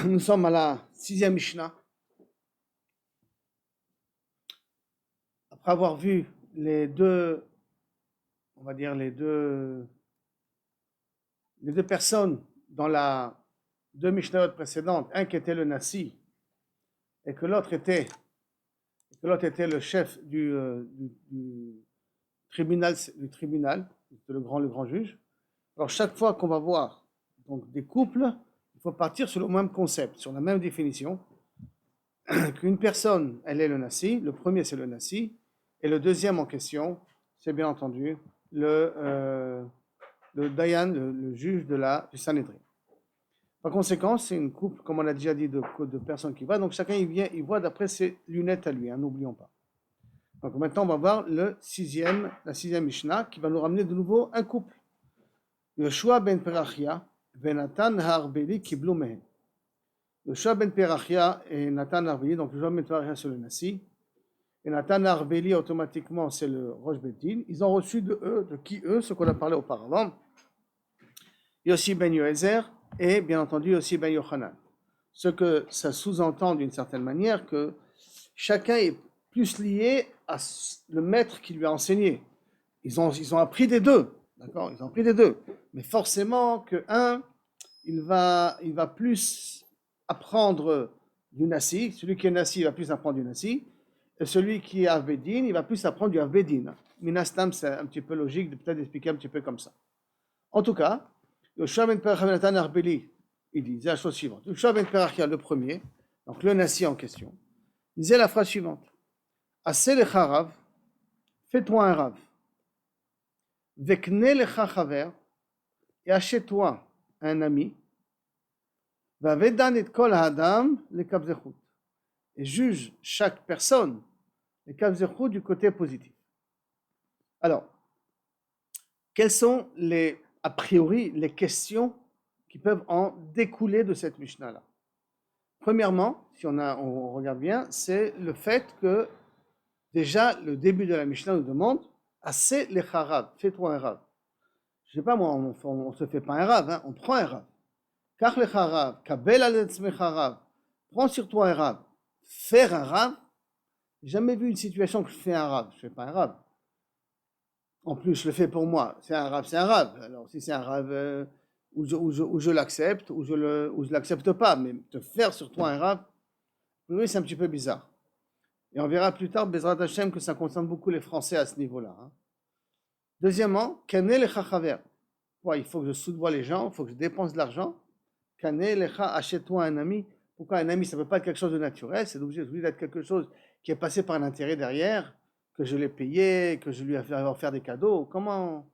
Nous sommes à la 6e Mishnah. Après avoir vu les deux, on va dire les deux personnes dans la deux Mishnahot précédentes, un qui était le Nasi et que l'autre était le chef du tribunal, le grand juge. Alors chaque fois qu'on va voir donc des couples, il faut partir sur le même concept, sur la même définition, qu'une personne, elle est le Nasi, le premier c'est le Nasi, et le deuxième en question, c'est bien entendu le Dayan, le juge du Sanhédrin. Par conséquent, c'est une couple, comme on a déjà dit, de personnes qui voient, donc chacun il voit d'après ses lunettes à lui, n'oublions pas. Donc maintenant, on va voir la sixième Mishnah qui va nous ramener de nouveau un couple. Yoshua ben Perachia, ben Nathan Harbeli Kiblu Mehen. Yoshua ben Perachia et Nathan Harbeli, donc Yoshua ben Perachia c'est le Nasi, et Nathan Harbeli automatiquement c'est le Rosh Betin. Ils ont reçu de qui eux, ce qu'on a parlé auparavant, Yossi ben Yoézer et bien entendu Yossi ben Yochanan. Ce que ça sous-entend d'une certaine manière que chacun est plus lié à le maître qui lui a enseigné. Ils ont appris des deux, d'accord? Ils ont appris des deux. Mais forcément qu'un, il va plus apprendre du Nasi. Celui qui est Nasi, il va plus apprendre du Nasi. Et celui qui est Avbedin, il va plus apprendre du Avbedin. Minastam, c'est un petit peu logique de peut-être expliquer un petit peu comme ça. En tout cas, Yoshua ben Perachia Nathan Harbeli, il dit la chose suivante. Yoshua ben Perachia, le premier, donc le Nasi en question, disait la phrase suivante. Assez le Rav, fais-toi un Rav. Vekne lecha chaver, et achète-toi un ami. Vavedan et kol hadam le kavzechut. Et juge chaque personne le kavzechut du côté positif. Alors, quelles sont a priori les questions qui peuvent en découler de cette Mishnah-là? Premièrement, si on regarde bien, c'est le fait que déjà le début de la Mishnah nous demande assez le Rav, fais-toi un Rav. Je ne sais pas moi, on ne se fait pas un Rav, hein, on prend un Rav. Kach lecha Rav, kabel al etzmecha Rav, prends sur toi un Rav. Faire un Rav, j'ai jamais vu une situation que je fais un Rav, je ne fais pas un Rav. En plus, je le fais pour moi, c'est un Rav, c'est un Rav. Alors si c'est un Rav où je l'accepte, ou je ne l'accepte pas, mais te faire sur toi un Rav, oui, c'est un petit peu bizarre. Et on verra plus tard, Bezrat Hashem, que ça concerne beaucoup les Français à ce niveau-là. Hein. Deuxièmement, Kaneh lecha chaver. Il faut que je soudoie les gens, il faut que je dépense de l'argent. Kaneh lecha, achète-toi un ami. Pourquoi un ami, ça ne peut pas être quelque chose de naturel, c'est obligé d'être quelque chose qui est passé par un intérêt derrière, que je l'ai payé, que je lui ai offert des cadeaux. Comment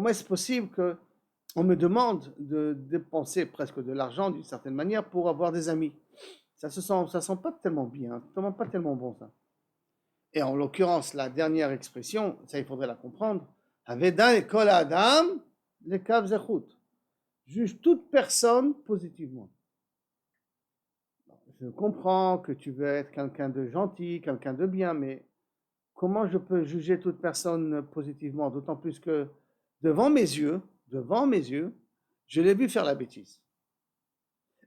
est-ce possible qu'on me demande de dépenser presque de l'argent d'une certaine manière pour avoir des amis? Ça sent pas tellement bien, pas tellement bon ça. Et en l'occurrence, la dernière expression, ça il faudrait la comprendre, Aveda et kol adam le kav zechut. Juge toute personne positivement. Je comprends que tu veux être quelqu'un de gentil, quelqu'un de bien, mais comment je peux juger toute personne positivement? D'autant plus que devant mes yeux, je l'ai vu faire la bêtise.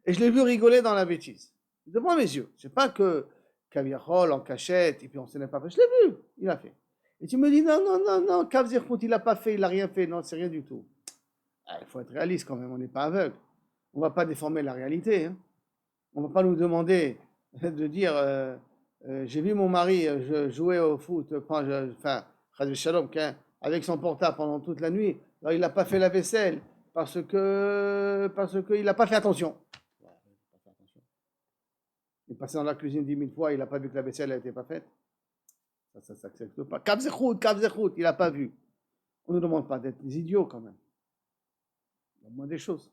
Et je l'ai vu rigoler dans la bêtise. Devant mes yeux. C'est pas que Kaviachol en cachette et puis on s'en est pas fait. Je l'ai vu, il a fait. Et tu me dis non, Kav Zirkout, il n'a pas fait, il n'a rien fait. Non, c'est rien du tout. Il faut être réaliste quand même, on n'est pas aveugle. On ne va pas déformer la réalité. Hein. On ne va pas nous demander de dire j'ai vu mon mari jouer au foot, avec son portable pendant toute la nuit. Alors il n'a pas fait la vaisselle parce qu'il n'a pas fait attention. Il est passé dans la cuisine 10 000 fois, il n'a pas vu que la vaisselle n'était pas faite. Ça ne s'accepte pas. Kav Zechut, il n'a pas vu. On ne nous demande pas d'être des idiots quand même. Il y a moins des choses.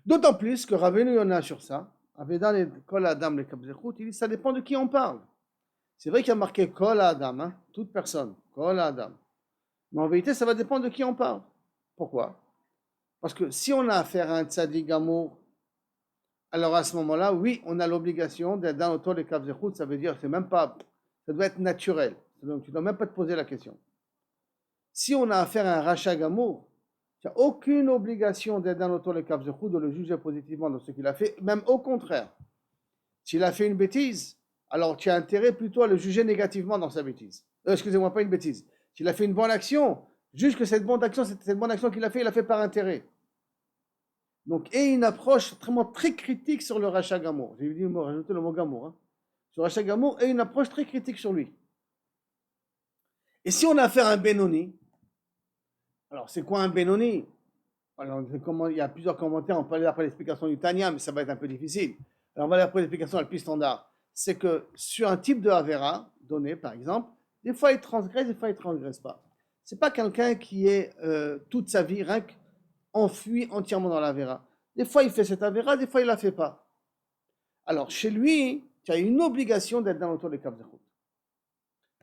D'autant plus que Rabbeinu Yonah sur ça, Avedan et Kol Adam le Kav Zechut, il dit ça dépend de qui on parle. C'est vrai qu'il y a marqué Kol Adam, hein, toute personne, Kol Adam. Mais en vérité, ça va dépendre de qui on parle. Pourquoi? Parce que si on a affaire à un tzaddik gamour, alors à ce moment-là, oui, on a l'obligation d'être dans l'auto de Kav Zechut, ça veut dire que c'est même pas, ça doit être naturel. Donc tu ne dois même pas te poser la question. Si on a affaire à un rachat gamour, Tu n'as aucune obligation d'être dans l'auto le kavzechut, de le juger positivement dans ce qu'il a fait, même au contraire. S'il a fait une bêtise, alors tu as intérêt plutôt à le juger négativement dans sa bêtise. Excusez-moi, pas une bêtise. S'il a fait une bonne action, juge que cette bonne action qu'il a fait, il l'a fait par intérêt. Donc, et une approche vraiment très critique sur le rachat gamour. J'ai dit rajouter le mot gamour. Hein. Sur rachat gamour, et une approche très critique sur lui. Et si on a affaire à un Benoni, alors c'est quoi un Benoni? Alors, il y a plusieurs commentaires, on peut aller après l'explication du Tanya, mais ça va être un peu difficile. Alors, on va aller après l'explication la plus standard. C'est que sur un type de Avera donné, par exemple, des fois il transgresse, des fois il ne transgresse pas. Ce n'est pas quelqu'un qui est toute sa vie rien enfui entièrement dans l'Avera. Des fois il fait cette Avera, des fois il ne la fait pas. Alors, chez lui, tu as une obligation d'être dans l'auto de Kavzechut.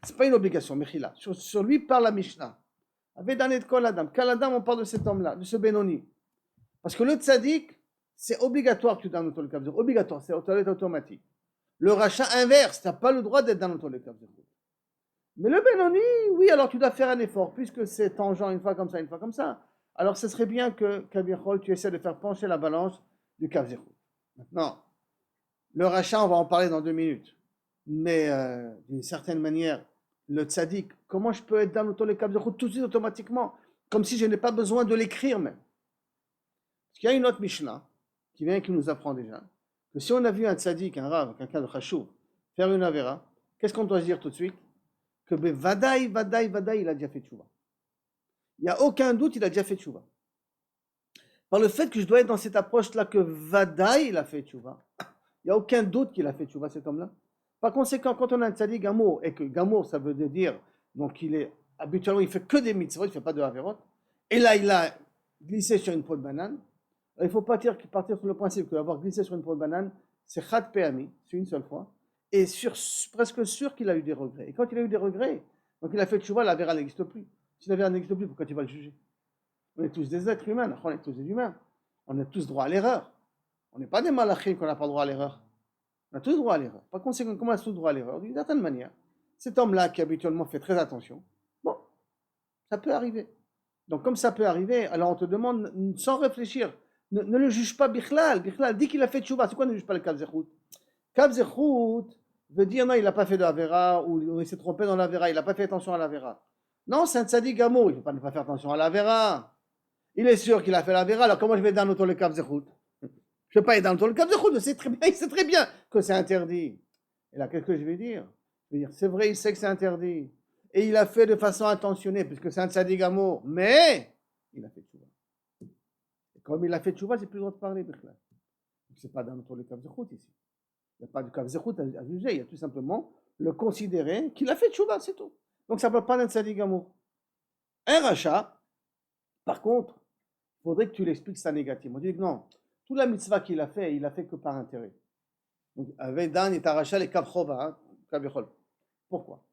Ce n'est pas une obligation, Mechila. Sur lui parle la Mishnah. Avedanet kol adam. Kal adam, on parle de cet homme-là, de ce Benoni. Parce que le tzaddik, c'est obligatoire que tu es dans l'auto de Kavzechut. Obligatoire, c'est automatique. Le rachat inverse, tu n'as pas le droit d'être dans l'auto de Kavzechut. Mais le Benoni, oui, alors tu dois faire un effort, puisque c'est tangent une fois comme ça, une fois comme ça. Alors ce serait bien que, Kavichol, tu essaies de faire pencher la balance du Kavzechut. Maintenant, le rachat, on va en parler dans 2 minutes. Mais d'une certaine manière, le tzaddik, comment je peux être dans l'auto de Kavzechut tout de suite automatiquement, comme si je n'ai pas besoin de l'écrire même. Parce qu'il y a une autre Mishnah qui vient qui nous apprend déjà que si on a vu un tzaddik, un rav, quelqu'un de chashou, faire une avera, qu'est-ce qu'on doit se dire tout de suite? Que vadaï, il a déjà fait tchouva. Il n'y a aucun doute, il a déjà fait tchouva. Par le fait que je dois être dans cette approche-là que vadaï, il a fait tchouva, il n'y a aucun doute qu'il a fait tchouva, cet homme-là. Par conséquent, quand on a un tzaddik gamour, et que gamour, ça veut dire, donc habituellement, il fait que des mitzvot, il ne fait pas de averot, et là, il a glissé sur une peau de banane. Il ne faut pas partir sur le principe qu'avoir glissé sur une peau de banane, c'est chad pe'ami, c'est une seule fois, et presque sûr qu'il a eu des regrets. Et quand il a eu des regrets, donc il a fait tchouva, la vera n'existe plus. Si la vera n'existe plus, pourquoi tu vas le juger? On est tous des êtres humains, on est tous des humains. On a tous droit à l'erreur. On n'est pas des malachim qu'on n'a pas droit à l'erreur. On a tous droit à l'erreur. Par conséquent, comment on a tous droit à l'erreur? D'une certaine manière, cet homme-là qui habituellement fait très attention, bon, ça peut arriver. Donc comme ça peut arriver, alors on te demande sans réfléchir, ne le juge pas bichlal, dis qu'il a fait tchouva. C'est quoi ne juge pas le kavzechut? Kavzechut veut dire non, il n'a pas fait de avera, ou il s'est trompé dans l'avera, il n'a pas fait attention à l'avera. Non, c'est un tzaddik gamour, il ne faut pas ne pas faire attention à l'avera. Il est sûr qu'il a fait l'avera, alors comment je vais dans l'auto le kavzechut? Je ne vais pas être dans l'auto le kavzechut, il sait très bien que c'est interdit. Et là, qu'est-ce que je vais dire? Je vais dire, c'est vrai, il sait que c'est interdit. Et il a fait de façon intentionnée, puisque c'est un tzaddik gamour, mais il a fait tchouva. Et comme il a fait tchouva, j'ai plus le droit de parler. Ce n'est pas dans l'auto le kavzechut ici. Il n'y a pas de kavzechut à juger, il y a tout simplement le considérer qu'il a fait tchouva, c'est tout. Donc ça ne peut pas être tzaddik gamour. Un rachat, par contre, il faudrait que tu l'expliques ça négativement. On dit que non, toute la mitzvah qu'il a fait, il a fait que par intérêt. Donc, avec Dan et Taracha, les Kavchova, Kavichol. Pourquoi?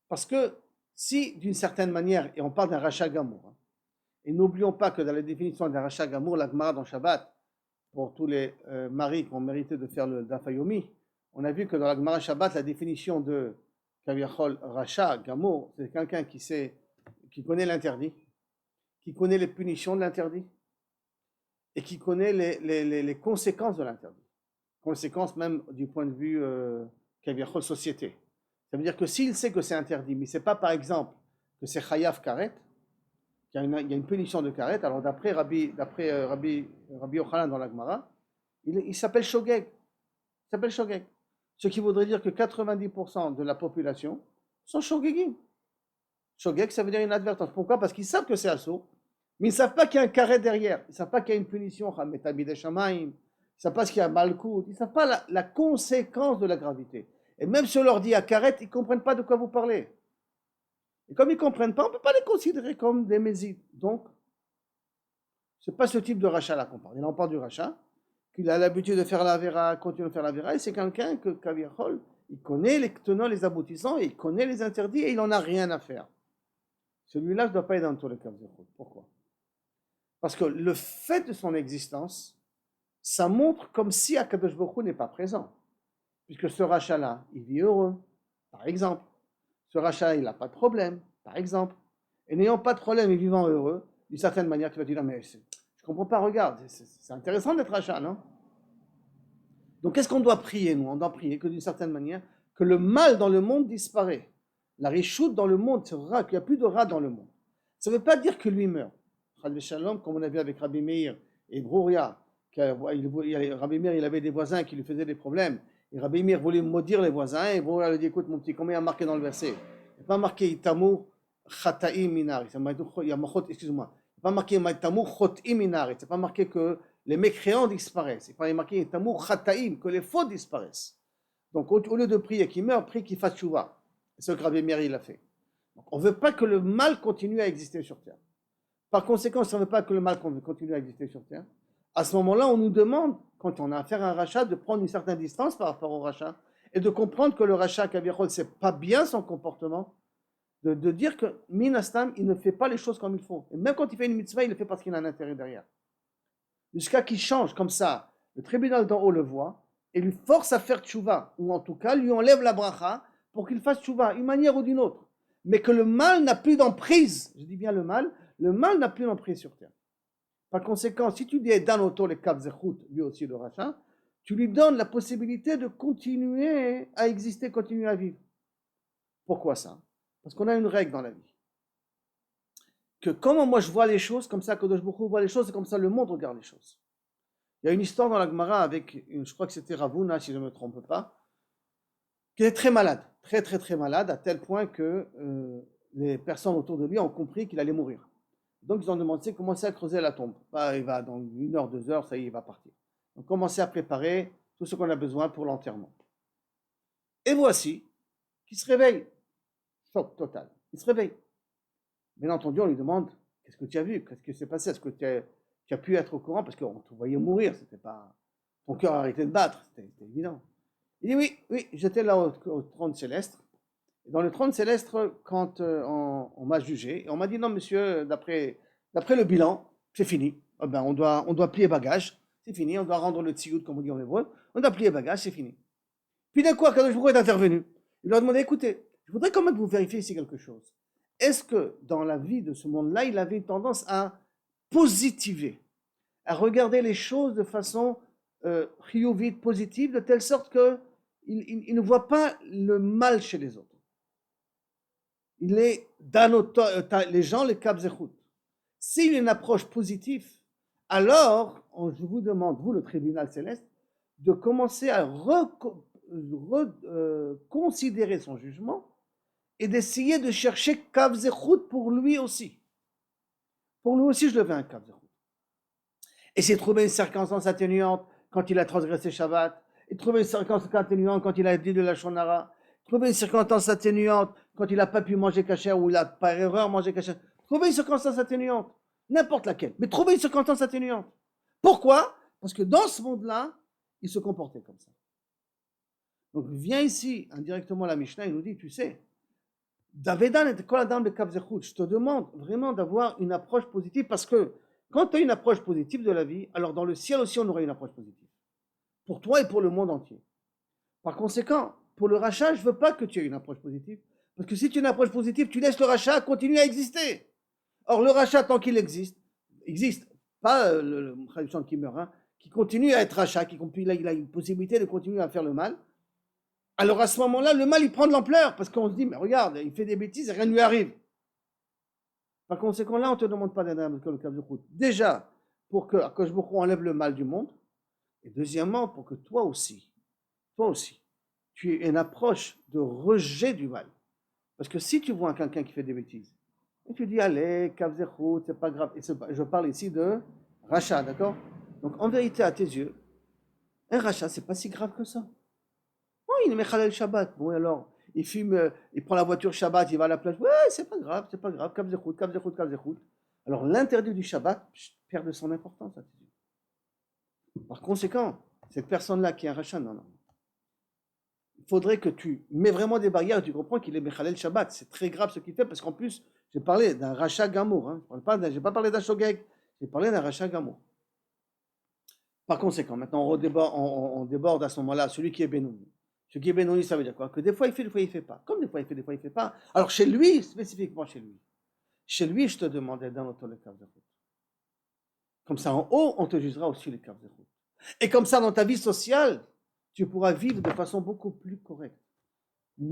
Parce que si, d'une certaine manière, et on parle d'un rachat gamour, et n'oublions pas que dans la définition d'un rachat gamour, la Gemara dans Shabbat, pour tous les maris qui ont mérité de faire le Dafayomi, on a vu que dans la Gemara Shabbat, la définition de Kavichol, rachat gamour, c'est quelqu'un qui connaît l'interdit, qui connaît les punitions de l'interdit, et qui connaît les conséquences de l'interdit. Conséquences même du point de vue Kavichol société. Ça veut dire que s'il sait que c'est interdit, mais ce n'est pas par exemple que c'est chayav karet, qu'il y a une punition de karet, alors d'après Rabbi Yochanan dans la Gemara, il s'appelle shogeg. Il s'appelle shogeg. Ce qui voudrait dire que 90% de la population sont shogegim. Shogeg, ça veut dire une advertence. Pourquoi? Parce qu'ils savent que c'est assaut, mais ils ne savent pas qu'il y a un karet derrière. Ils ne savent pas qu'il y a une punition. Ils ne savent pas qu'il y a malkout. Ils ne savent pas la conséquence de la gravité. Et même si on leur dit à karet, ils ne comprennent pas de quoi vous parlez. Et comme ils ne comprennent pas, on ne peut pas les considérer comme des mésides. Donc, ce n'est pas ce type de rachat-là qu'on parle. Il en parle du rachat, qu'il a l'habitude de faire la vera, continue de faire la vera, et c'est quelqu'un que Kavichol, il connaît les tenants, les aboutissants, et il connaît les interdits, et il n'en a rien à faire. Celui-là, je ne dois pas être dans tous les cas. Pourquoi? Parce que le fait de son existence, ça montre comme si Akadosh Baruch Hu n'est pas présent. Puisque ce rachat-là, il vit heureux, par exemple. Ce rachat-là, il n'a pas de problème, par exemple. Et n'ayant pas de problème et vivant heureux, d'une certaine manière, tu vas dire, mais je ne comprends pas, regarde, c'est intéressant d'être rachat, non? Donc, qu'est-ce qu'on doit prier, nous? On doit prier que d'une certaine manière, que le mal dans le monde disparaît. La réchoute dans le monde, c'est vrai qu'il n'y a plus de rat dans le monde. Ça ne veut pas dire que lui meurt. Rabbi Shalom, comme on a vu avec Rabbi Meir et Brouria, Rabbi Meir, il avait des voisins qui lui faisaient des problèmes. Et Rabbi Meir voulait maudire les voisins. Et Brouria lui dit, écoute mon petit, comment il y a marqué dans le verset? Il n'y a pas marqué Itamu Chataim Minari. Excuse-moi. Il n'y a pas marqué Itamu Chotim Minari. C'est pas marqué que les mécréants disparaissent. Il n'est pas marqué Itamu Chataim, que les faux disparaissent. Donc au lieu de prier qu'il meure, prie qu'il fasse tchouva. C'est ce que Rabbi Meir il a fait. Donc, on ne veut pas que le mal continue à exister sur terre. Par conséquent, si on ne veut pas que le mal continue à exister sur terre, à ce moment-là, on nous demande, quand on a affaire à un rachat, de prendre une certaine distance par rapport au rachat et de comprendre que le rachat, Kaviachol, c'est pas bien son comportement, de dire que Minastam, il ne fait pas les choses comme il faut. Et même quand il fait une mitzvah, il le fait parce qu'il a un intérêt derrière. Jusqu'à qu'il change comme ça, le tribunal d'en haut le voit et lui force à faire tchouva, ou en tout cas lui enlève la bracha pour qu'il fasse tchouva, d'une manière ou d'une autre. Mais que le mal n'a plus d'emprise, je dis bien le mal n'a plus d'emprise sur terre. Par conséquent, si tu dis Dan Oto le Kav Zechut, lui aussi le rachat, tu lui donnes la possibilité de continuer à exister, continuer à vivre. Pourquoi ça? Parce qu'on a une règle dans la vie. Que comment moi je vois les choses, comme ça Kadosh Baruch Hu voit les choses, et comme ça le monde regarde les choses. Il y a une histoire dans la Gemara avec, je crois que c'était Ravuna, si je ne me trompe pas, qui est très malade, très malade, à tel point que les personnes autour de lui ont compris qu'il allait mourir. Donc ils ont demandé, commencez à creuser la tombe. Bah, il va dans 1 heure, 2 heures, ça y est, il va partir. Donc commencez à préparer tout ce qu'on a besoin pour l'enterrement. Et voici qu'il se réveille. Choc total. Il se réveille. Bien entendu, on lui demande, qu'est-ce que tu as vu? Qu'est-ce qui s'est passé? Est-ce que tu as pu être au courant? Parce qu'on te voyait mourir, c'était pas... Ton cœur a arrêté de battre, c'était évident. Il dit oui, j'étais là au trône céleste. Et dans le trône céleste, quand on m'a jugé, on m'a dit non monsieur, d'après le bilan, c'est fini. Eh ben, on doit plier bagage, c'est fini, on doit rendre le tsiout comme on dit en hébreu, on doit plier bagage, c'est fini. Puis d'un coup, Akadosh Baruch Hu est intervenu. Il leur a demandé, écoutez, je voudrais quand même que vous vérifiez ici quelque chose. Est-ce que dans la vie de ce monde-là, il avait une tendance à positiver, à regarder les choses de façon chiyuvite, positive, de telle sorte qu'il ne voit pas le mal chez les autres. Il est dans les gens, les Kav Zechut. S'il y a une approche positive, alors je vous demande, vous le tribunal céleste, de commencer à reconsidérer son jugement et d'essayer de chercher Kav Zechut pour lui aussi. Pour lui aussi, je le veux un Kav Zechut. Essayer de trouver une circonstance atténuante quand il a transgressé Shabbat, et trouver une circonstance atténuante quand il a dit de la Shonara, trouver une circonstance atténuante quand il n'a pas pu manger kasher ou il a par erreur mangé kasher. Trouver une circonstance atténuante, n'importe laquelle, mais trouver une circonstance atténuante. Pourquoi? Parce que dans ce monde-là, il se comportait comme ça. Donc vient ici indirectement la Mishnah, il nous dit, tu sais, Davedan et Kol Adam le Kav Zechut, je te demande vraiment d'avoir une approche positive parce que quand tu as une approche positive de la vie, alors dans le ciel aussi on aura une approche positive. Pour toi et pour le monde entier. Par conséquent, pour le rachat, je ne veux pas que tu aies une approche positive. Parce que si tu as une approche positive, tu laisses le rachat continuer à exister. Or, le rachat, tant qu'il existe, pas le traduction qui meurt, hein, qui continue à être rachat, il a une possibilité de continuer à faire le mal. Alors à ce moment-là, le mal, il prend de l'ampleur. Parce qu'on se dit, mais regarde, il fait des bêtises et rien ne lui arrive. Par conséquent, là, on ne te demande pas d'aider le Kav Zechut. Déjà, pour que Akadosh Baruch Hu enlève le mal du monde. Et deuxièmement, pour que toi aussi, tu aies une approche de rejet du mal. Parce que si tu vois quelqu'un qui fait des bêtises, et tu dis, allez, Kav Zechut, c'est pas grave. Et je parle ici de rachat, d'accord? Donc en vérité, à tes yeux, un rachat, c'est pas si grave que ça. Oh, il est Mechalel Shabbat. Bon, alors, il fume, il prend la voiture Shabbat, il va à la plage. Ouais, c'est pas grave, Kav Zechut. Alors l'interdit du Shabbat perd de son importance à tes yeux. Par conséquent, cette personne-là qui est un rachat, non. Il faudrait que tu mets vraiment des barrières et tu comprends qu'il est Mechalel Shabbat. C'est très grave ce qu'il fait parce qu'en plus, j'ai parlé d'un rachat gamour. Hein. Je n'ai pas parlé d'un shogeg, j'ai parlé d'un rachat gamour. Par conséquent, maintenant on déborde à ce moment-là celui qui est Benouni. Ce qui est Benouni, ça veut dire quoi? Que des fois il fait, des fois il ne fait pas. Comme des fois il fait, des fois il ne fait pas. Alors chez lui, spécifiquement chez lui. Chez lui, je te demandais dans l'auto les caves de route. Comme ça, en haut, on te jugera aussi les caves de route. Et comme ça, dans ta vie sociale, tu pourras vivre de façon beaucoup plus correcte,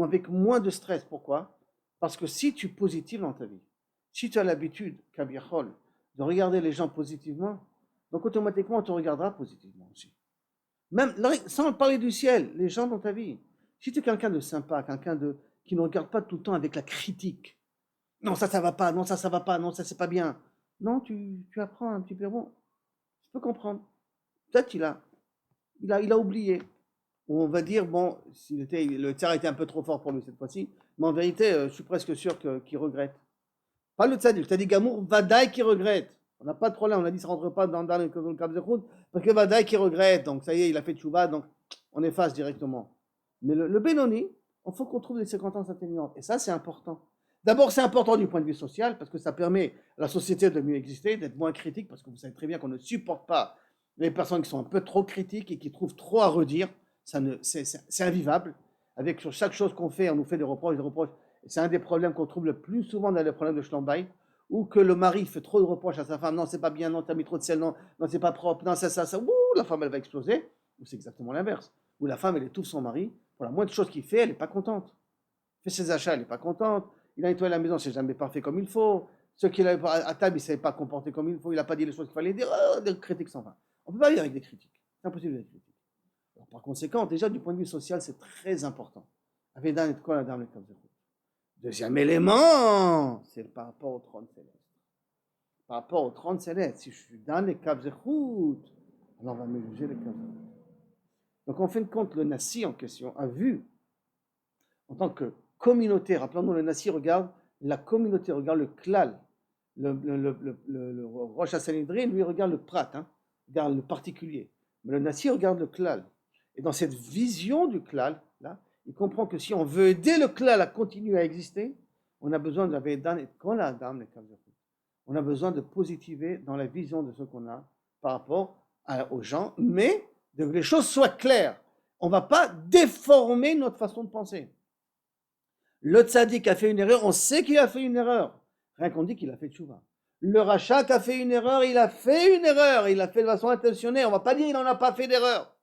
avec moins de stress. Pourquoi? Parce que si tu positives dans ta vie, si tu as l'habitude, kabiachol, de regarder les gens positivement, donc automatiquement, on te regardera positivement aussi. Même sans parler du ciel, les gens dans ta vie. Si tu es quelqu'un de sympa, qui ne regarde pas tout le temps avec la critique, non, ça va pas, non, ça va pas, non, ça c'est pas bien. Non, tu apprends un petit peu, bon, je peux comprendre. Peut-être il a oublié. Ou on va dire, bon, le tsar était un peu trop fort pour lui cette fois-ci, mais en vérité, je suis presque sûr qu'il regrette. Pas le tzadik, le tzadik Gamour, Vadaï qui regrette. On n'a pas de problème, on a dit ça ne rentre pas dans le Kav Zechut, parce que Vadaï qui regrette, donc ça y est, il a fait tchouva, donc on efface directement. Mais le Benoni, il faut qu'on trouve des circonstances atténuantes, et ça c'est important. D'abord, c'est important du point de vue social, parce que ça permet à la société de mieux exister, d'être moins critique, parce que vous savez très bien qu'on ne supporte pas les personnes qui sont un peu trop critiques et qui trouvent trop à redire. C'est invivable. Avec sur chaque chose qu'on fait, on nous fait des reproches. C'est un des problèmes qu'on trouve le plus souvent dans les problèmes de Schlambaï, ou que le mari fait trop de reproches à sa femme. Non, c'est pas bien, non, t'as mis trop de sel, non, c'est pas propre, non, ça. Ouh, la femme, elle va exploser. Ou c'est exactement l'inverse. Où la femme, elle étouffe son mari. Pour la moindre chose qu'il fait, elle n'est pas contente. Il fait ses achats, elle n'est pas contente. Il a nettoyé la maison, c'est jamais parfait comme il faut. Ce qu'il a à table, il ne savait pas comporter comme il faut. Il n'a pas dit les choses qu'il fallait dire. Oh, des critiques sans fin. On ne peut pas vivre avec des critiques. C'est impossible d'être critique. Alors, par conséquent, déjà, du point de vue social, c'est très important. Avedan et quoi la dame les Kav Zechut. Deuxième élément, c'est par rapport au trône céleste. Par rapport au trône céleste, si je suis dans les Kav Zechut, alors on va me juger les Kav Zechut. Donc, en fin de compte, le Nassi en question a vu, en tant que communauté, rappelons-nous, le Nassi regarde la communauté, regarde le klal. Le Rosh HaSanhedrin, lui, regarde le prat, regarde le particulier. Mais le Nassi regarde le klal. Et dans cette vision du klal, là, il comprend que si on veut aider le klal à continuer à exister, on a besoin de Vedan et Kol Adam les Kav Zechut. On a besoin de positiver dans la vision de ce qu'on a par rapport aux gens, mais que les choses soient claires. On ne va pas déformer notre façon de penser. Le tzaddik a fait une erreur, on sait qu'il a fait une erreur. Rien qu'on dit qu'il a fait tchouva. Le rachat a fait une erreur, il a fait une erreur, il a fait de façon intentionnelle. On ne va pas dire qu'il n'en a pas fait d'erreur.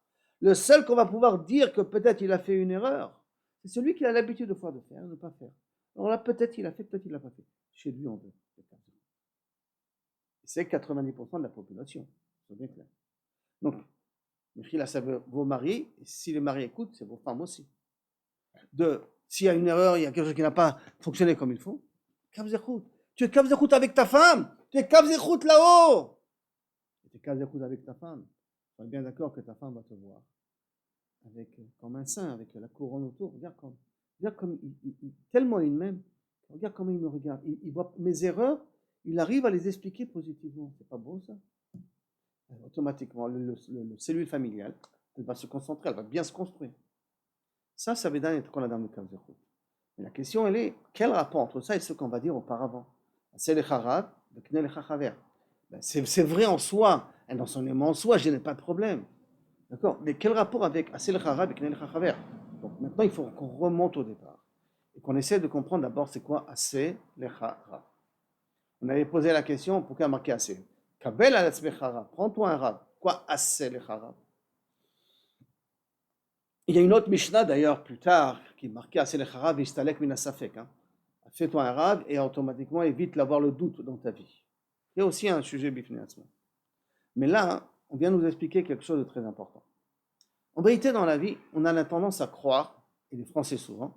Le seul qu'on va pouvoir dire que peut-être il a fait une erreur, c'est celui qui a l'habitude de faire, de ne pas faire. Alors là, peut-être il a fait, peut-être il n'a pas fait. Chez lui, on veut. C'est 90% de la population. C'est bien clair. Donc, Michila, ça veut vos maris, et si les maris écoutent, c'est vos femmes aussi. S'il y a une erreur, il y a quelque chose qui n'a pas fonctionné comme il faut, Kav Zechut. Tu es Kav Zechut avec ta femme, tu es Kav Zechut là-haut. Tu es Kav Zechut avec ta femme. Tu es bien d'accord que ta femme va te voir comme un saint, avec la couronne autour. Regarde comme tellement il m'aime. Regarde comment il me regarde. Il voit mes erreurs, il arrive à les expliquer positivement. C'est pas beau ça? Alors, automatiquement, le cellule familiale, elle va se concentrer, elle va bien se construire. Ça veut dire qu'on a dans le Kav Zechut. Mais la question, elle est, quel rapport entre ça et ce qu'on va dire auparavant? C'est le Charav, le Knei Lechachaver. C'est vrai en soi, un enseignement en soi, je n'ai pas de problème. D'accord? Mais quel rapport avec Asel Charav et Knei Lechachaver? Donc maintenant, il faut qu'on remonte au départ. Et qu'on essaie de comprendre d'abord c'est quoi Asel Charav. On avait posé la question, pourquoi marquer Asel? Kabel al Charav, prends-toi un Rav. Quoi Asel Charav? Il y a une autre Mishnah d'ailleurs plus tard qui marquait Asel Charav et Istalek Minasafek. Fais-toi un Rav et automatiquement évite d'avoir le doute dans ta vie. Il y a aussi un sujet bifné. Mais là, on vient nous expliquer quelque chose de très important. En vérité, dans la vie, on a la tendance à croire, et les Français souvent,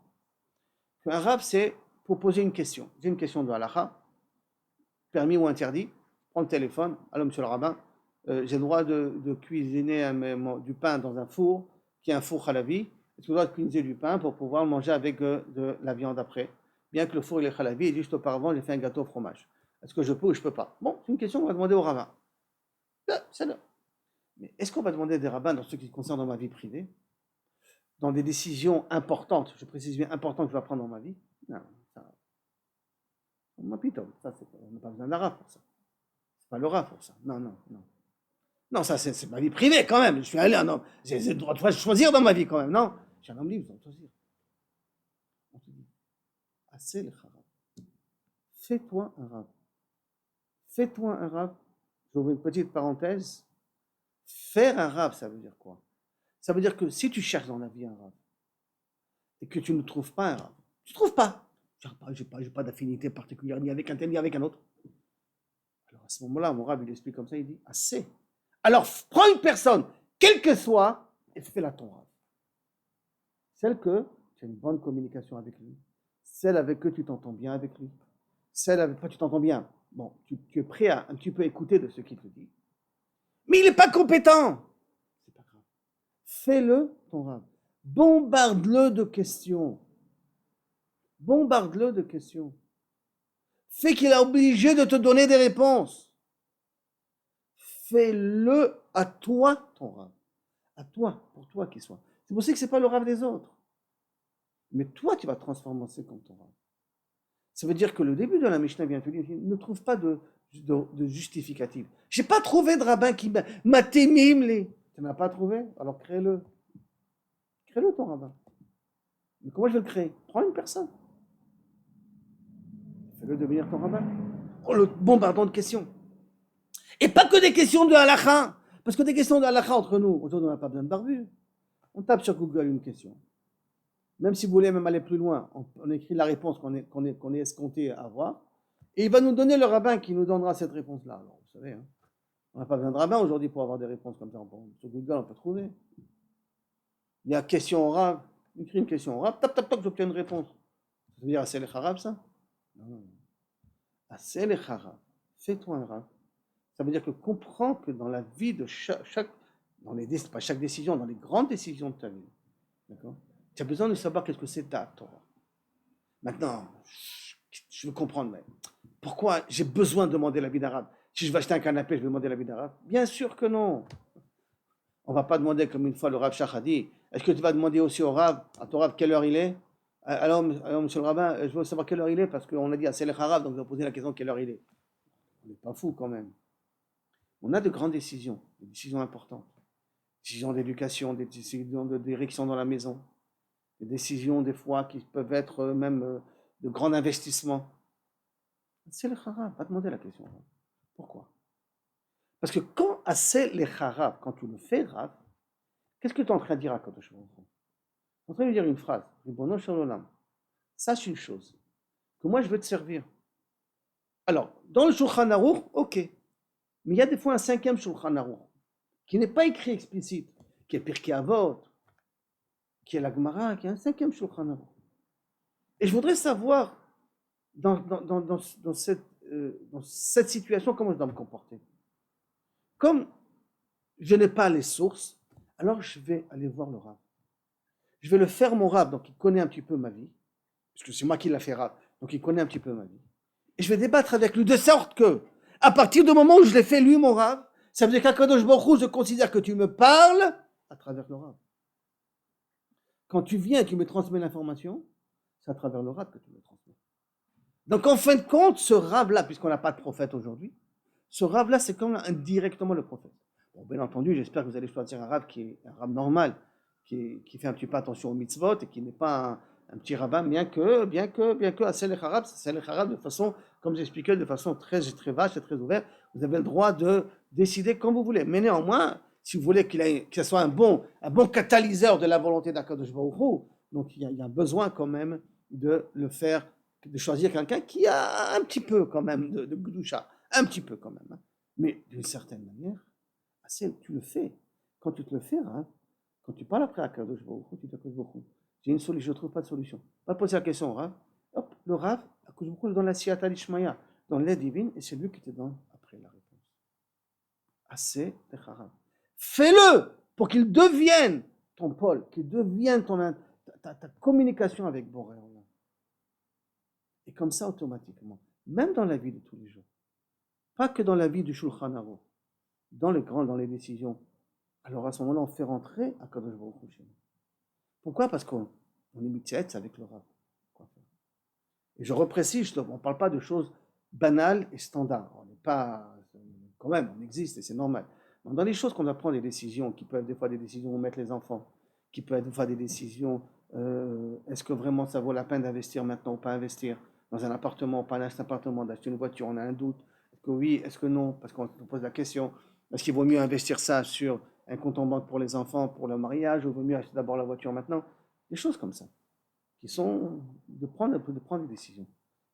qu'un Rav, c'est pour poser une question. J'ai une question de halakha, permis ou interdit, prends le téléphone, allô monsieur le rabbin, j'ai le droit de cuisiner du pain dans un four, qui est un four halavi, est-ce que je dois cuisiner du pain pour pouvoir le manger avec de la viande après? Bien que le four il est halavi, et juste auparavant, j'ai fait un gâteau au fromage. Est-ce que je peux ou je ne peux pas? Bon, c'est une question qu'on va demander au rabbin. C'est là. Mais est-ce qu'on va demander des rabbins dans ce qui concerne dans ma vie privée, dans des décisions importantes, je précise bien importantes que je dois prendre dans ma vie? Non, ça. On n'a pas besoin d'un rabbin pour ça. C'est pas le rabbin pour ça. Non. Non, ça c'est ma vie privée quand même. Je suis allé un homme. J'ai le droit de choisir dans ma vie quand même, non? Je suis un homme libre, je dois choisir. On te dit, assez le Charav. Fais-toi un Rav. Fais-toi un Rav. J'ouvre une petite parenthèse. Faire un Rav, ça veut dire quoi? Ça veut dire que si tu cherches dans la vie un Rav et que tu ne trouves pas un Rav, tu ne trouves pas. J'ai pas d'affinité particulière ni avec un tel ni avec un autre. Alors à ce moment-là, mon Rav, il explique comme ça, il dit assez. Alors prends une personne, quelle que soit, et fais-la ton Rav. Celle que tu as une bonne communication avec lui, celle avec que tu t'entends bien avec lui, celle avec quoi tu t'entends bien. Bon, tu es prêt à un petit peu écouter de ce qu'il te dit. Mais il n'est pas compétent. C'est pas grave. Fais-le ton Rav. Bombarde-le de questions. Bombarde-le de questions. Fais qu'il est obligé de te donner des réponses. Fais-le à toi, ton Rav. À toi, pour toi qu'il soit. C'est pour ça que ce n'est pas le Rav des autres. Mais toi, tu vas transformer ça comme ton Rav. Ça veut dire que le début de la Mishnah vient te dire, ne trouve pas de justificatif. Je n'ai pas trouvé de rabbin qui m'a témimlé. Tu n'as pas trouvé? Alors crée-le. Crée-le ton rabbin. Mais comment je vais le créer? Prends une personne. Fais-le devenir ton rabbin. En le bombardant de questions. Et pas que des questions de halakha. Parce que des questions de halakha entre nous, aujourd'hui on n'a pas besoin de barbu. On tape sur Google une question. Même si vous voulez même aller plus loin, on écrit la réponse qu'on est escompté à avoir. Et il va nous donner le rabbin qui nous donnera cette réponse-là. Alors, vous savez, hein, on n'a pas besoin de rabbin aujourd'hui pour avoir des réponses comme ça. Sur Google, on peut trouver. Il y a question au rab, on écrit une question au rab, tap, tap, tap, j'obtiens une réponse. Ça veut dire assez les harab, ça? Non. Assez les harab. Fais-toi un rab. Ça veut dire que comprends que dans la vie de pas chaque décision, dans les grandes décisions de ta vie, d'accord? Tu as besoin de savoir qu'est-ce que c'est ta Torah. Maintenant, je veux comprendre, mais pourquoi j'ai besoin de demander l'avis d'arabe? Si je vais acheter un canapé, je vais demander l'avis d'arabe? Bien sûr que non. On ne va pas demander comme une fois le Rav Shach a dit. Est-ce que tu vas demander aussi au Rav, à ton Rav, quelle heure il est? Alors, monsieur le rabbin, je veux savoir quelle heure il est parce qu'on a dit à Selech Harav, donc on va poser la question quelle heure il est. On n'est pas fou quand même. On a de grandes décisions, des décisions importantes. Des décisions d'éducation, des décisions de direction dans la maison. Des décisions des fois qui peuvent être même de grands investissements. C'est le Harab, va demander la question. Pourquoi? Parce que quand assez les Harab, quand tu le fais Rav, qu'est-ce que tu es en train de dire à Kadosh Baruch Hu? Tu es en train de dire une phrase, Ribono Shel Olam, sache une chose, que moi je veux te servir. Alors, dans le Shulchan Aruch, ok, mais il y a des fois un cinquième Shulchan Aruch, qui n'est pas écrit explicite, qui est Pirkei Avot, qui est la Gemara, qui est un cinquième Shulchan Aruch. Et je voudrais savoir, dans cette situation, comment je dois me comporter. Comme je n'ai pas les sources, alors je vais aller voir le Rav. Je vais le faire mon Rav, donc il connaît un petit peu ma vie, parce que c'est moi qui l'a fait Rav, donc il connaît un petit peu ma vie. Et je vais débattre avec lui de sorte que, à partir du moment où je l'ai fait lui mon Rav, ça veut dire qu'à Kadosh Baruch Hu, je considère que tu me parles à travers le Rav. Quand tu viens et tu me transmets l'information, c'est à travers le Rav que tu me transmets. Donc en fin de compte, ce Rav-là, puisqu'on n'a pas de prophète aujourd'hui, ce Rav-là, c'est comme indirectement le prophète. Bon, bien entendu, j'espère que vous allez choisir un Rav qui est un Rav normal, qui fait un petit peu attention aux mitzvot et qui n'est pas un petit rabbin, bien que à Selech Harab, de façon, comme j'expliquais, de façon très vaste et très ouverte, vous avez le droit de décider comme vous voulez. Mais néanmoins, si vous voulez que ce soit un bon catalyseur de la volonté d'Akadosh Baruch Hu, donc il y a besoin quand même de le faire, de choisir quelqu'un qui a un petit peu quand même de Gdusha, un petit peu quand même. Hein. Mais d'une certaine manière, tu le fais. Quand tu te le fais, hein, quand tu parles après à Kadosh Baruch Hu, tu te dis beaucoup. J'ai une solution, je ne trouve pas de solution. Pas poser la question au Rav. Hop, le Rav, Kadosh Baruch Hu le donne la Siyata Lishmaya, dans l'aide divine, et c'est lui qui te donne après la réponse. Assez de Harav. Fais-le pour qu'il devienne ton pôle, qu'il devienne ta communication avec Boré. Et comme ça, automatiquement, même dans la vie de tous les jours, pas que dans la vie du Shulchan Aruch, dans les décisions, alors à ce moment-là, on fait rentrer à Kadosh Baruch Hu chez nous. Pourquoi? Parce qu'on est mitzetz avec le Rav. Et je reprécise, on ne parle pas de choses banales et standards. On n'est pas, quand même, on existe et c'est normal. Dans les choses qu'on apprend, des décisions, qui peuvent être des fois des décisions où mettre les enfants, qui peuvent être des fois des décisions, est-ce que vraiment ça vaut la peine d'investir maintenant ou pas investir dans un appartement, pas dans un appartement, d'acheter une voiture, on a un doute. Est-ce que oui, est-ce que non? Parce qu'on se pose la question, est-ce qu'il vaut mieux investir ça sur un compte en banque pour les enfants, pour le mariage, ou vaut mieux acheter d'abord la voiture maintenant? Des choses comme ça, qui sont de prendre des décisions.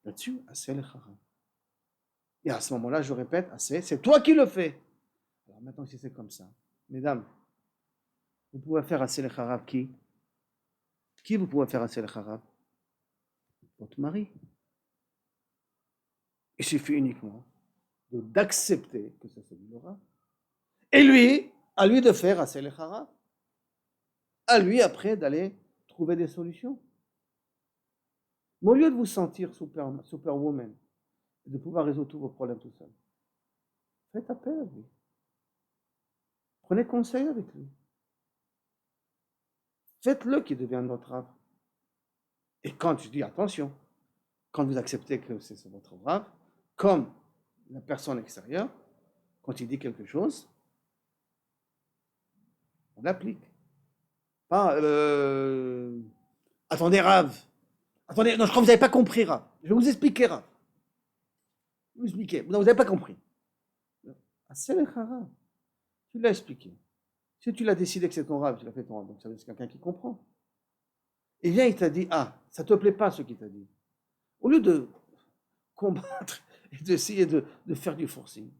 Là-dessus, assez le haram. Et à ce moment-là, je répète, assez, c'est toi qui le fais. Alors maintenant, si c'est comme ça, mesdames, vous pouvez faire assez le haram qui? Qui vous pouvez faire assez le haram? Votre mari. Il suffit uniquement d'accepter que c'est celui l'aura. Et lui, à lui de faire assez le haram. À lui après d'aller trouver des solutions. Mais au lieu de vous sentir superwoman, et de pouvoir résoudre tous vos problèmes tout seul, faites appel à lui. Prenez conseil avec lui. Faites-le qui devient notre rave. Et quand je dis attention, quand vous acceptez que c'est votre rave, comme la personne extérieure, quand il dit quelque chose, on l'applique. Pas attendez, rave. Attendez, non, je crois que vous n'avez pas compris, rave. Je vais vous expliquer, rave. Vous expliquer. Non, vous n'avez pas compris. C'est le rave. Tu l'as expliqué. Si tu l'as décidé que c'est ton rave, tu l'as fait ton rave, donc ça veut dire que c'est quelqu'un qui comprend. Et bien, il t'a dit, ah, ça ne te plaît pas ce qu'il t'a dit. Au lieu de combattre et d'essayer de faire du forcing,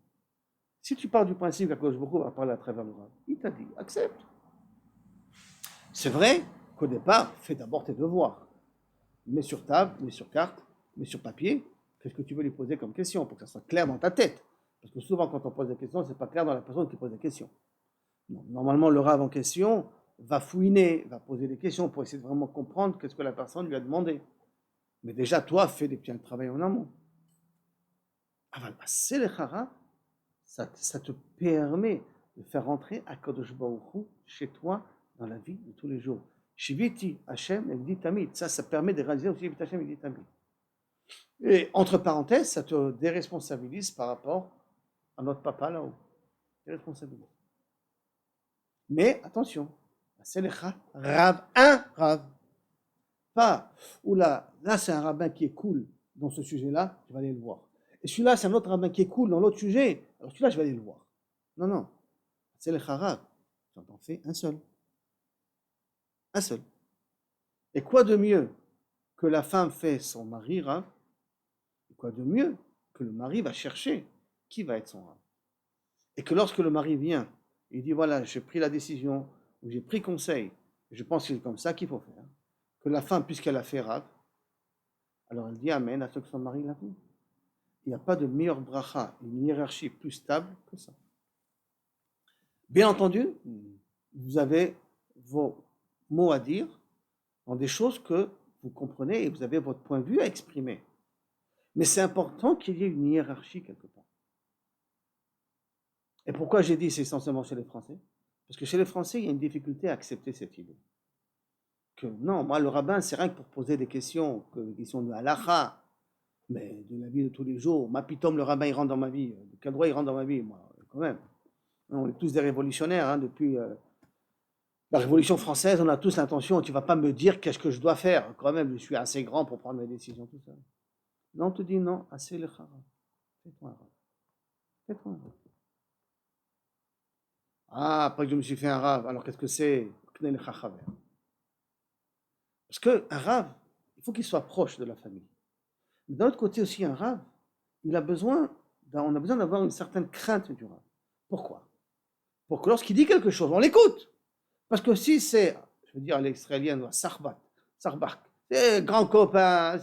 si tu pars du principe qu'Akadosh Baruch Hu va parler à travers le rave, il t'a dit, accepte. C'est vrai qu'au départ, fais d'abord tes devoirs. Mets sur table, mets sur carte, mets sur papier, qu'est-ce que tu veux lui poser comme question pour que ça soit clair dans ta tête. Parce que souvent, quand on pose des questions, ce n'est pas clair dans la personne qui pose des questions. Normalement, le rave en question va fouiner, va poser des questions pour essayer de vraiment comprendre qu'est-ce que la personne lui a demandé. Mais déjà, toi, fais des petits travail en amont. C'est le chara, ça te permet de faire rentrer Akadosh Baruch Hu chez toi dans la vie de tous les jours. Shiviti Hashem Egdi Tamid. Ça permet de réaliser aussi Shiviti Hashem Egdi Tamid. Et entre parenthèses, ça te déresponsabilise par rapport à notre papa là-haut. Déresponsabilise. Mais attention, c'est le Rav, un Rav. Pas, oula, là c'est un rabbin qui est cool dans ce sujet-là, je vais aller le voir. Et celui-là, c'est un autre rabbin qui est cool dans l'autre sujet, alors celui-là, je vais aller le voir. Non, non, c'est le Rav. J'en fais un seul. Un seul. Et quoi de mieux que la femme fait son mari Rav? Et quoi de mieux que le mari va chercher qui va être son Rav? Et que lorsque le mari vient, il dit voilà, j'ai pris la décision, ou j'ai pris conseil, je pense que c'est comme ça qu'il faut faire. Que la femme, puisqu'elle a fait Rav, alors elle dit Amen à ce que son mari l'a fait. Il n'y a pas de meilleure bracha, une hiérarchie plus stable que ça. Bien entendu, vous avez vos mots à dire dans des choses que vous comprenez et vous avez votre point de vue à exprimer. Mais c'est important qu'il y ait une hiérarchie quelque part. Et pourquoi j'ai dit c'est essentiellement chez les Français? Parce que chez les Français, il y a une difficulté à accepter cette idée. Que non, moi le rabbin, c'est rien que pour poser des questions, des questions de halakha, mais de la vie de tous les jours. Ma pitom, le rabbin, il rentre dans ma vie. De quel droit il rentre dans ma vie, moi, quand même. On est tous des révolutionnaires, hein, depuis la Révolution française, on a tous l'intention, tu ne vas pas me dire qu'est-ce que je dois faire. Quand même, je suis assez grand pour prendre mes décisions tout seul. Non, on te dit non, assez le chara. Fais-toi un rave. Fais-toi un rave. Ah, après que je me suis fait un rave, alors qu'est-ce que c'est? Parce qu'un rave, il faut qu'il soit proche de la famille. Mais d'un autre côté aussi, un rave, on a besoin d'avoir une certaine crainte du rave. Pourquoi? Pour que lorsqu'il dit quelque chose, on l'écoute. Parce que si c'est, je veux dire à l'israélienne, Sarbak, c'est grand copain,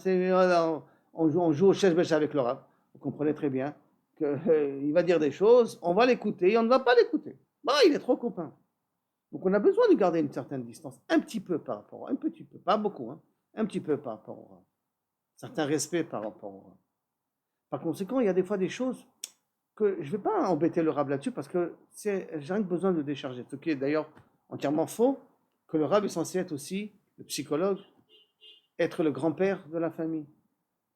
on joue au chess avec le rave, vous comprenez très bien qu'il va dire des choses, on va l'écouter et on ne va pas l'écouter. Bah, il est trop copain. Donc on a besoin de garder une certaine distance, un petit peu par rapport, un petit peu, pas beaucoup, hein, un petit peu par rapport au rave. Certain respect par rapport au rave. Par conséquent, il y a des fois des choses que je ne vais pas embêter le rab là-dessus parce que j'ai rien que besoin de décharger. Ce qui est d'ailleurs entièrement faux, que le rab est censé être aussi le psychologue, être le grand-père de la famille.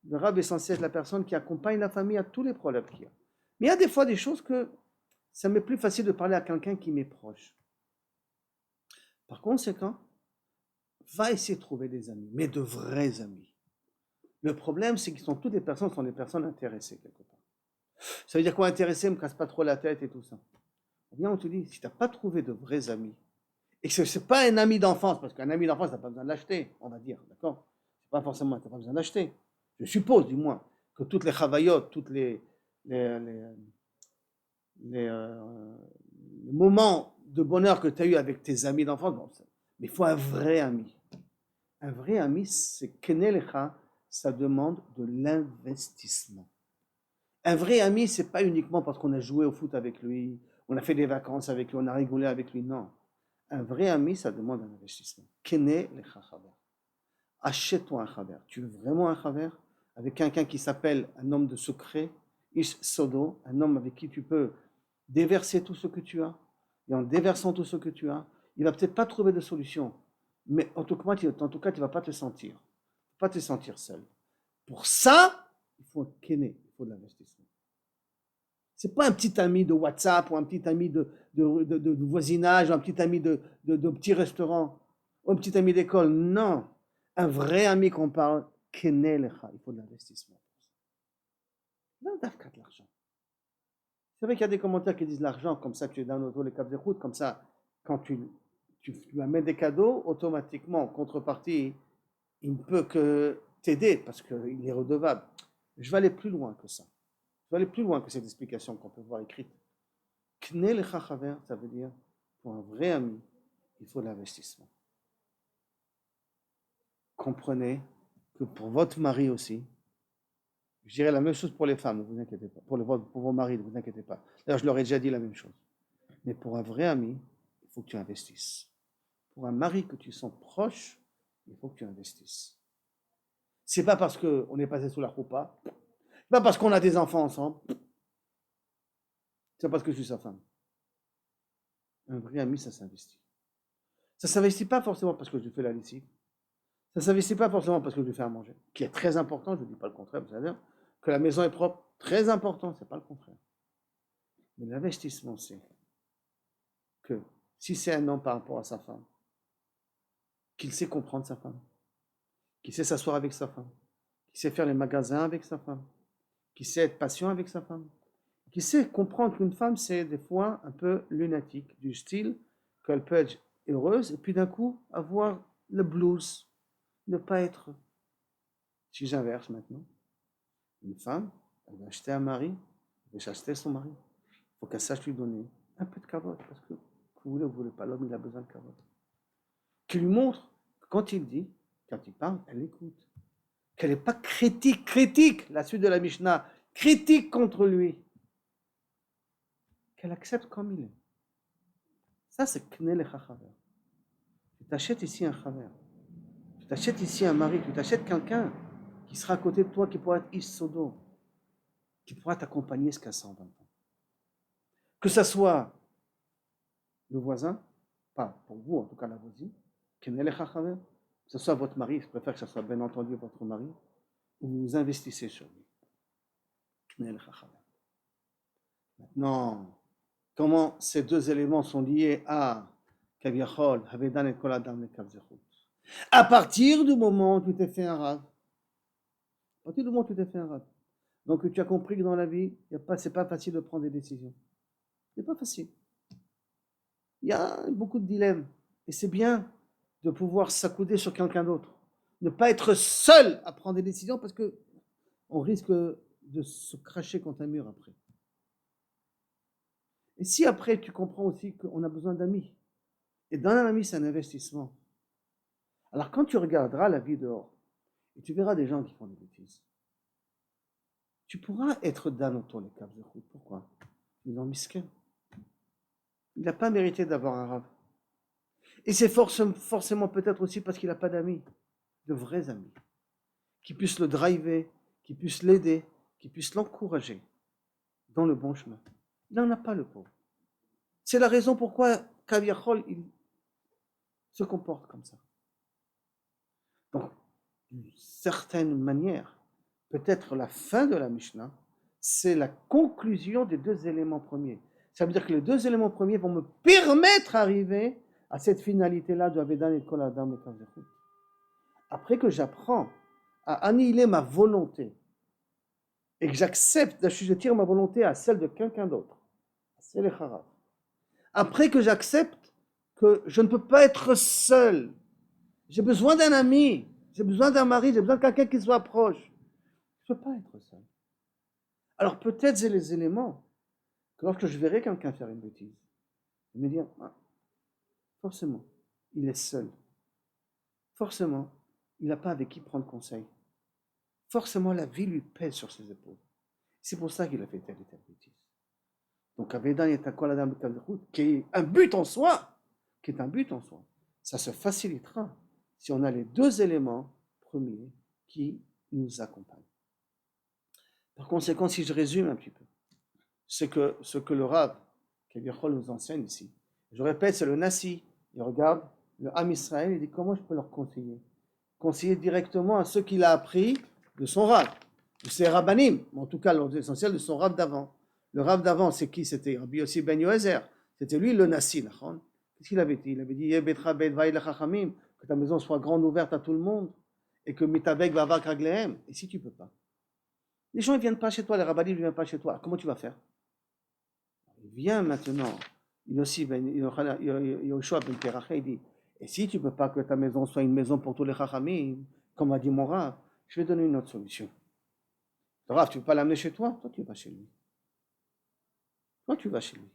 Le rab est censé être la personne qui accompagne la famille à tous les problèmes qu'il y a. Mais il y a des fois des choses que ça m'est plus facile de parler à quelqu'un qui m'est proche. Par conséquent, va essayer de trouver des amis, mais de vrais amis. Le problème, c'est que toutes les personnes sont des personnes intéressées quelque part. Ça veut dire quoi intéressé, me casse pas trop la tête et tout ça. Bien, on te dit, si tu n'as pas trouvé de vrais amis, et que ce n'est pas un ami d'enfance, parce qu'un ami d'enfance, tu n'as pas besoin de l'acheter, on va dire, d'accord? C'est pas forcément, tu n'as pas besoin d'acheter. Je suppose, du moins, que toutes les chavayotes, toutes les, les, les moments de bonheur que tu as eu avec tes amis d'enfance, bon, mais il faut un vrai ami. Un vrai ami, c'est kenelecha, ça demande de l'investissement. Un vrai ami, c'est pas uniquement parce qu'on a joué au foot avec lui, on a fait des vacances avec lui, on a rigolé avec lui, non. Un vrai ami, ça demande un investissement. Kenelecha chaver. Achète-toi un chaver. Tu veux vraiment un chaver avec quelqu'un qui s'appelle un homme de secret, ish sodo, un homme avec qui tu peux déverser tout ce que tu as, et en déversant tout ce que tu as, il va peut-être pas trouver de solution, mais en tout cas, tu ne vas pas te sentir seul. Pour ça, il faut un kéné, il faut de l'investissement. C'est pas un petit ami de WhatsApp ou un petit ami de voisinage, ou un petit ami de petit restaurant, ou un petit ami d'école. Non, un vrai ami qu'on parle, kéné lecha, il faut de l'investissement. Non, d'afkat l'argent. C'est vrai qu'il y a des commentaires qui disent l'argent, comme ça tu es dans les caps de route, comme ça, quand tu lui amènes des cadeaux, automatiquement, en contrepartie, il ne peut que t'aider parce qu'il est redevable. Je vais aller plus loin que ça. Je vais aller plus loin que cette explication qu'on peut voir écrite. Kne le chachaver, ça veut dire, pour un vrai ami, il faut de l'investissement. Comprenez que pour votre mari aussi, je dirais la même chose pour les femmes, ne vous inquiétez pas. Pour vos maris, ne vous inquiétez pas. D'ailleurs, je leur ai déjà dit la même chose. Mais pour un vrai ami, il faut que tu investisses. Pour un mari que tu sens proche, il faut que tu investisses. C'est pas parce qu'on est passé sous la choupa, c'est pas parce qu'on a des enfants ensemble, c'est parce que je suis sa femme. Un vrai ami, ça s'investit. Ça ne s'investit pas forcément parce que je lui fais la lessive. Ça ne s'investit pas forcément parce que je lui fais à manger, qui est très important, je ne dis pas le contraire, vous savez, que la maison est propre, très important, ce n'est pas le contraire. Mais l'investissement, c'est que si c'est un homme par rapport à sa femme, qu'il sait comprendre sa femme, qu'il sait s'asseoir avec sa femme, qu'il sait faire les magasins avec sa femme, qu'il sait être patient avec sa femme, qu'il sait comprendre qu'une femme, c'est des fois un peu lunatique, du style qu'elle peut être heureuse et puis d'un coup avoir le blues, ne pas être. Si j'inverse maintenant, une femme, elle va acheter un mari, elle va acheter son mari. Il faut qu'elle sache lui donner un peu de carotte, parce que vous voulez ou vous voulez pas, l'homme il a besoin de carotte. Qu'il lui montre que quand il dit, quand il parle, elle écoute. Qu'elle n'est pas critique, la suite de la Mishnah, critique contre lui. Qu'elle accepte comme il est. Ça, c'est Kne Lecha Chaver. Tu t'achètes ici un Chaver. Tu t'achètes ici un mari. Tu t'achètes quelqu'un qui sera à côté de toi, qui pourra être Ish Sodo, qui pourra t'accompagner jusqu'à 120 ans. Que ça soit le voisin, pas pour vous, en tout cas la voisine, Kne Lecha Chaver, que ce soit votre mari, je préfère que ce soit bien entendu votre mari, ou vous investissez sur lui. Kne Lecha Chaver. Maintenant, comment ces deux éléments sont liés à Kaviachol, Havedan et Kol Adam Lekav Zechut. À partir du moment où tu t'es fait un rave, donc tu as compris que dans la vie, c'est pas facile de prendre des décisions. C'est pas facile. Il y a beaucoup de dilemmes. Et c'est bien de pouvoir s'accouder sur quelqu'un d'autre. Ne pas être seul à prendre des décisions parce que on risque de se cracher contre un mur après. Et si après tu comprends aussi qu'on a besoin d'amis, et dans un ami c'est un investissement, alors quand tu regarderas la vie dehors, et tu verras des gens qui font des bêtises, tu pourras être dans les caves de route. Pourquoi? Ils ont misquin. Il n'a pas mérité d'avoir un rave. Et c'est forcément peut-être aussi parce qu'il n'a pas d'amis, de vrais amis, qui puissent le driver, qui puissent l'aider, qui puissent l'encourager dans le bon chemin. Il n'en a pas, le pauvre. C'est la raison pourquoi Kaviachol, il se comporte comme ça. Donc, d'une certaine manière, peut-être la fin de la Mishnah, c'est la conclusion des deux éléments premiers. Ça veut dire que les deux éléments premiers vont me permettre d'arriver à cette finalité-là de Avedan et Kol Adam et Kavzechut. Après que j'apprends à annihiler ma volonté et que j'accepte d'assujettir ma volonté à celle de quelqu'un d'autre, c'est le Harav. Après que j'accepte que je ne peux pas être seul, j'ai besoin d'un ami, j'ai besoin d'un mari, j'ai besoin de quelqu'un qui soit proche. Je ne peux pas être seul. Alors peut-être c'est les éléments que lorsque je verrai quelqu'un faire une bêtise, je vais me dire, ah, forcément, il est seul. Forcément, il n'a pas avec qui prendre conseil. Forcément, la vie lui pèse sur ses épaules. C'est pour ça qu'il a fait telle et telle bêtise. Donc, Avedan et Takol Adam Bekalzechut, qui est un but en soi, ça se facilitera si on a les deux éléments premiers qui nous accompagnent. Par conséquent, si je résume un petit peu, c'est que ce que le Rav, Kevichol, nous enseigne ici, je répète, c'est le Nassi. Il regarde le Ham Israël, il dit comment je peux leur conseiller? Conseiller directement à ceux qu'il a appris de son Rav, de ses Rabbanim, en tout cas l'essentiel de son Rav d'avant. Le Rav d'avant, c'est qui? C'était Rabbi Yossi ben Yoézer. C'était lui le Nassi. Qu'est-ce qu'il avait dit? Il avait dit que ta maison soit grande ouverte à tout le monde et que mitabek vavak raglehem. Et si tu peux pas, les gens ne viennent pas chez toi, les Rabbanim ne viennent pas chez toi. Comment tu vas faire? Il vient maintenant. Yossi ben Yoshua ben Peracha, il dit, et si tu ne peux pas que ta maison soit une maison pour tous les Chachamim, comme a dit mon Rav, je vais donner une autre solution. Le Rav, tu ne peux pas l'amener chez toi? Toi, tu vas chez lui. Toi, tu vas chez lui.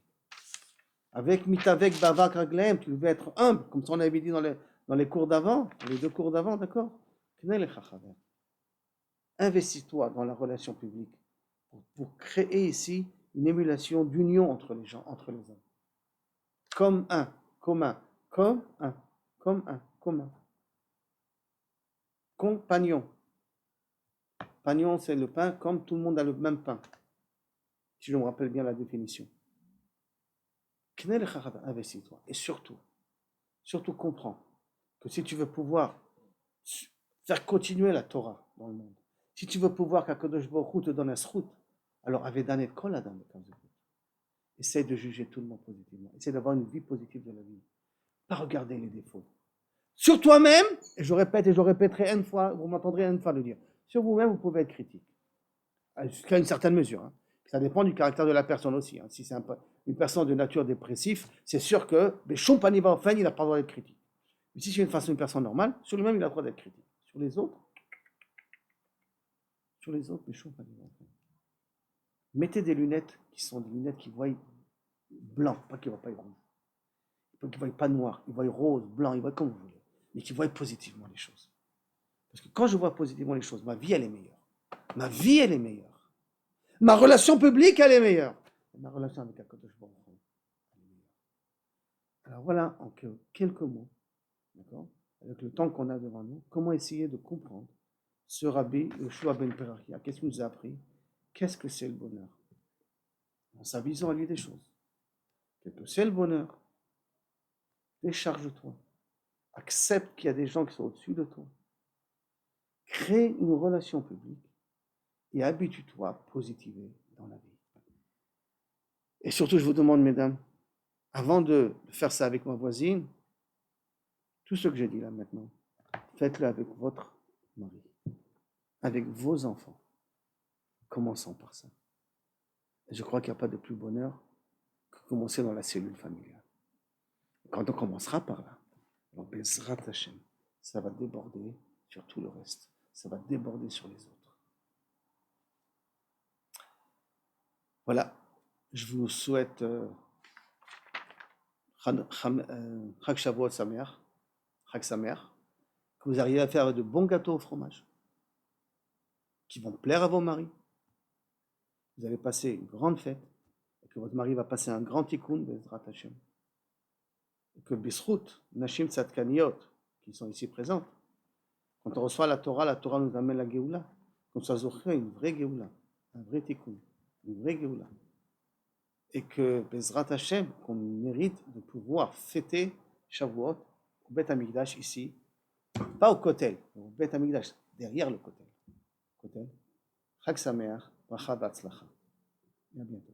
Avec Mitavek Bavak Raglehem, tu veux être humble, comme ça on avait dit dans les cours d'avant, les deux cours d'avant, d'accord? Investis-toi dans la relation publique pour créer ici une émulation d'union entre les gens, entre les hommes. Comme un, commun, comme un, commun. Compagnon. Pagnon, c'est le pain, comme tout le monde a le même pain. Si je me rappelle bien la définition. Investis-toi. Et surtout comprends que si tu veux pouvoir faire continuer la Torah dans le monde, si tu veux pouvoir qu'Akadosh Baruch Hu te donne un srout, alors Avedan et Kol Adam Bekalzechut. Essaye de juger tout le monde positivement. Essaye d'avoir une vie positive de la vie. Pas regarder les défauts. Sur toi-même, et je répète et je répéterai une fois, vous m'entendrez une fois le dire, sur vous-même, vous pouvez être critique. Jusqu'à une certaine mesure. Hein. Ça dépend du caractère de la personne aussi. Hein. Si c'est une personne de nature dépressive, c'est sûr que Béchon Paniva Ofen, il n'a pas le droit d'être critique. Mais si c'est une personne normale, sur lui-même, il a le droit d'être critique. Sur les autres, Béchon Paniva Ofen. Mettez des lunettes qui sont des lunettes qui voient blanc, pas qui ne voient pas rouge. Qui ne voient pas noir, ils voient rose, blanc, ils voient comme vous voulez. Mais qui voient positivement les choses. Parce que quand je vois positivement les choses, ma vie, elle est meilleure. Ma vie, elle est meilleure. Ma relation publique, elle est meilleure. Et ma relation avec Akadosh Baruch Hu, elle est meilleure. Alors voilà, en quelques mots, d'accord, avec le temps qu'on a devant nous, comment essayer de comprendre ce Rabbi Yoshua ben Perachia. Qu'est-ce qu'il nous a appris? Qu'est-ce que c'est le bonheur? En sa vision à lui des choses. Qu'est-ce que c'est le bonheur? Décharge-toi. Accepte qu'il y a des gens qui sont au-dessus de toi. Crée une relation publique et habitue-toi à positiver dans la vie. Et surtout, je vous demande, mesdames, avant de faire ça avec ma voisine, tout ce que j'ai dit là maintenant, faites-le avec votre mari, avec vos enfants. Commençons par ça. Et je crois qu'il n'y a pas de plus bonheur que commencer dans la cellule familiale. Quand on commencera par là, alors Bezrat Hashem, ça va déborder sur tout le reste. Ça va déborder sur les autres. Voilà, je vous souhaite Chag Shavuot Sameach, Chag Sameach, que vous arrivez à faire de bons gâteaux au fromage, qui vont plaire à vos maris. Vous allez passer une grande fête, et que votre mari va passer un grand tikkun, Bezrat Hashem. Et que Bisrout, Nashim Tzadkaniot, qui sont ici présentes, quand on reçoit la Torah nous amène la Géoula, qu'on soit zoché une vraie Géoula, un vrai tikkun, une vraie Géoula. Et que Bezrat Hashem, qu'on mérite de pouvoir fêter Shavuot au Beth Amikdash ici, pas au Kotel, au Beth Amikdash, derrière le Kotel. Chag Sameach, Bracha Batzlacha. Et à bientôt.